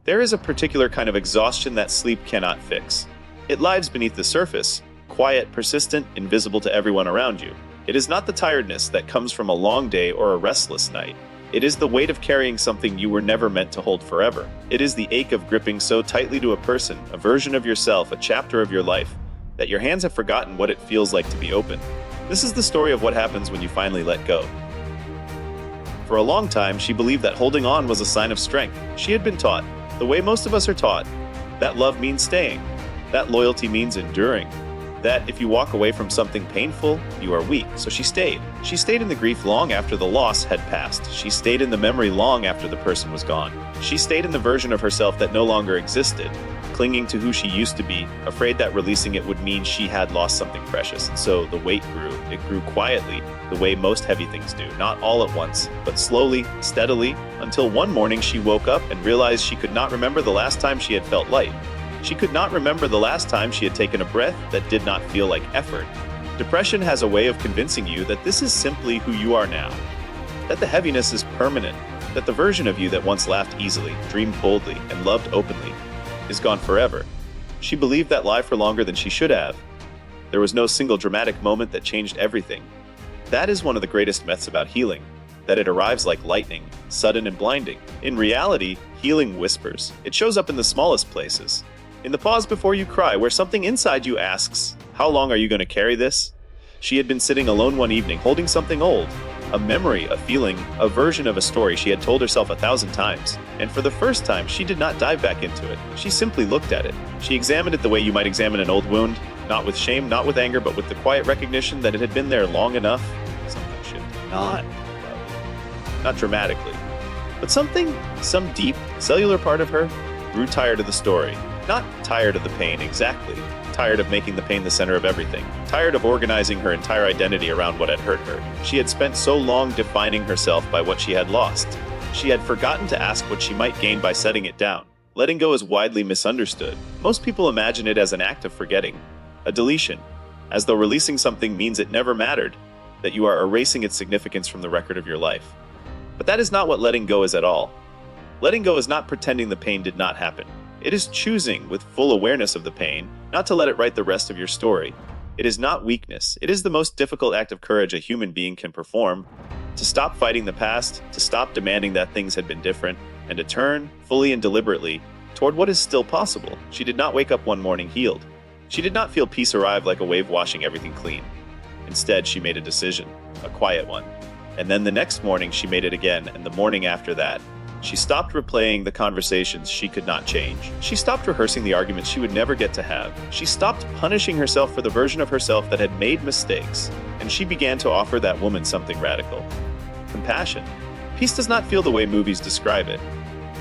There is a particular kind of exhaustion that sleep cannot fix. It lies beneath the surface, quiet, persistent, invisible to everyone around you. It is not the tiredness that comes from a long day or a restless night. It is the weight of carrying something you were never meant to hold forever. It is the ache of gripping so tightly to a person, a version of yourself, a chapter of your life, that your hands have forgotten what it feels like to be open. This is the story of what happens when you finally let go. For a long time, she believed that holding on was a sign of strength. She had been taught, the way most of us are taught, that love means staying, that loyalty means enduring, that if you walk away from something painful, you are weak. So she stayed. She stayed in the grief long after the loss had passed. She stayed in the memory long after the person was gone. She stayed in the version of herself that no longer existed, clinging to who she used to be, afraid that releasing it would mean she had lost something precious. And so the weight grew. It grew quietly, the way most heavy things do, not all at once, but slowly, steadily, until one morning she woke up and realized she could not remember the last time she had felt light. She could not remember the last time she had taken a breath that did not feel like effort. Depression has a way of convincing you that this is simply who you are now, that the heaviness is permanent, that the version of you that once laughed easily, dreamed boldly, and loved openly is gone forever. She believed that lie for longer than she should have. There was no single dramatic moment that changed everything. That is one of the greatest myths about healing, that it arrives like lightning, sudden and blinding. In reality, healing whispers. It shows up in the smallest places. In the pause before you cry, where something inside you asks, how long are you going to carry this? She had been sitting alone one evening, holding something old, a memory, a feeling, a version of a story she had told herself 1,000 times. And for the first time, she did not dive back into it. She simply looked at it. She examined it the way you might examine an old wound, not with shame, not with anger, but with the quiet recognition that it had been there long enough. Something should not dramatically, but some deep, cellular part of her grew tired of the story. Not tired of the pain exactly, tired of making the pain the center of everything, tired of organizing her entire identity around what had hurt her. She had spent so long defining herself by what she had lost. She had forgotten to ask what she might gain by setting it down. Letting go is widely misunderstood. Most people imagine it as an act of forgetting, a deletion, as though releasing something means it never mattered, that you are erasing its significance from the record of your life. But that is not what letting go is at all. Letting go is not pretending the pain did not happen. It is choosing, with full awareness of the pain, not to let it write the rest of your story. It is not weakness. It is the most difficult act of courage a human being can perform, to stop fighting the past, to stop demanding that things had been different, and to turn, fully and deliberately, toward what is still possible. She did not wake up one morning healed. She did not feel peace arrive like a wave washing everything clean. Instead, she made a decision, a quiet one. And then the next morning she made it again, and the morning after that. She stopped replaying the conversations she could not change. She stopped rehearsing the arguments she would never get to have. She stopped punishing herself for the version of herself that had made mistakes. And she began to offer that woman something radical. Compassion. Peace does not feel the way movies describe it.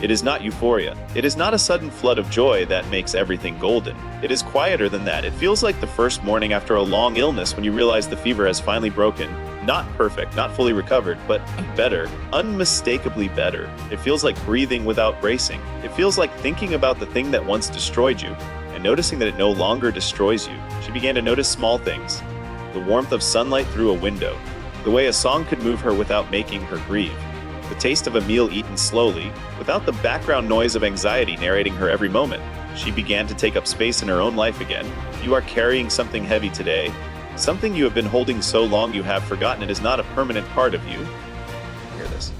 It is not euphoria. It is not a sudden flood of joy that makes everything golden. It is quieter than that. It feels like the first morning after a long illness when you realize the fever has finally broken. Not perfect, not fully recovered, but better, unmistakably better. It feels like breathing without bracing. It feels like thinking about the thing that once destroyed you and noticing that it no longer destroys you. She began to notice small things. The warmth of sunlight through a window. The way a song could move her without making her grieve. The taste of a meal eaten slowly, without the background noise of anxiety narrating her every moment. She began to take up space in her own life again. You are carrying something heavy today, something you have been holding so long you have forgotten it is not a permanent part of you. Hear this.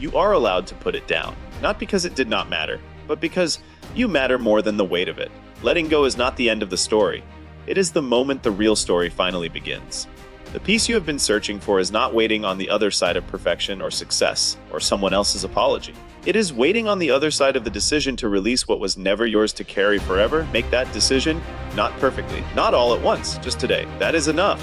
You are allowed to put it down, not because it did not matter, but because you matter more than the weight of it. Letting go is not the end of the story. It is the moment the real story finally begins. The peace you have been searching for is not waiting on the other side of perfection or success or someone else's apology. It is waiting on the other side of the decision to release what was never yours to carry forever. Make that decision, not perfectly, not all at once, just today. That is enough.